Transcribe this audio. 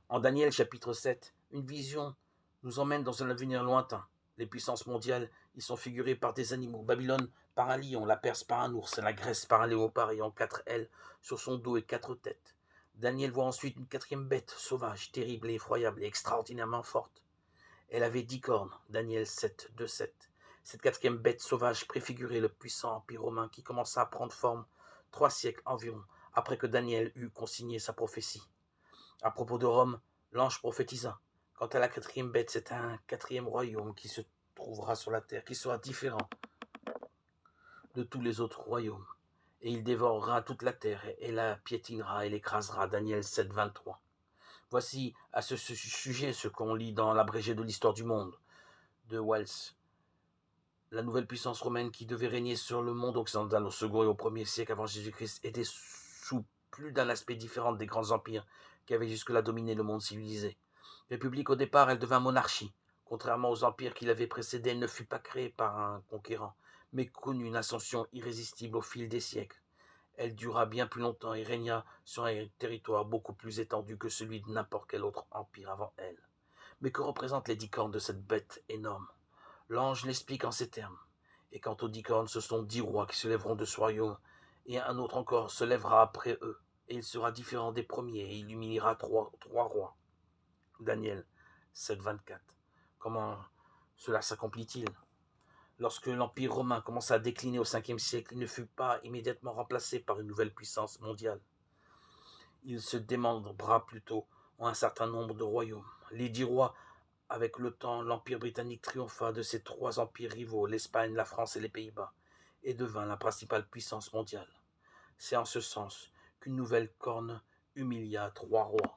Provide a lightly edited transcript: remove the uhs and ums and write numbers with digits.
En Daniel chapitre 7, une vision nous emmène dans un avenir lointain. Les puissances mondiales y sont figurées par des animaux. Babylone par un lion, la Perse par un ours, et la Grèce par un léopard ayant 4 ailes sur son dos et 4 têtes. Daniel voit ensuite une quatrième bête, sauvage, terrible et effroyable et extraordinairement forte. Elle avait 10 cornes, Daniel 7, 2, 7. Cette quatrième bête sauvage préfigurait le puissant empire romain qui commença à prendre forme 3 siècles environ après que Daniel eut consigné sa prophétie. À propos de Rome, l'ange prophétisa. Quant à la quatrième bête, c'est un quatrième royaume qui se trouvera sur la terre, qui sera différent de tous les autres royaumes. Et il dévorera toute la terre et la piétinera et l'écrasera. Daniel 7, 23. Voici à ce sujet ce qu'on lit dans l'abrégé de l'histoire du monde de Wells. La nouvelle puissance romaine qui devait régner sur le monde occidental au second et au premier siècle avant Jésus-Christ était sous plus d'un aspect différent des grands empires qui avaient jusque-là dominé le monde civilisé. République au départ, elle devint monarchie. Contrairement aux empires qui l'avaient précédée, elle ne fut pas créée par un conquérant, mais connut une ascension irrésistible au fil des siècles. Elle dura bien plus longtemps et régna sur un territoire beaucoup plus étendu que celui de n'importe quel autre empire avant elle. Mais que représentent les 10 cornes de cette bête énorme? L'ange l'explique en ces termes. Et quant aux 10 cornes, ce sont 10 rois qui se lèveront de ce royaume, et un autre encore se lèvera après eux, et il sera différent des premiers, et il humiliera trois rois. Daniel 7, 24. Comment cela s'accomplit-il? Lorsque l'Empire romain commença à décliner au 5e siècle, il ne fut pas immédiatement remplacé par une nouvelle puissance mondiale. Il se démembra plutôt en un certain nombre de royaumes. Les 10 rois, avec le temps, l'Empire britannique triompha de ces 3 empires rivaux, l'Espagne, la France et les Pays-Bas, et devint la principale puissance mondiale. C'est en ce sens qu'une nouvelle corne humilia 3 rois.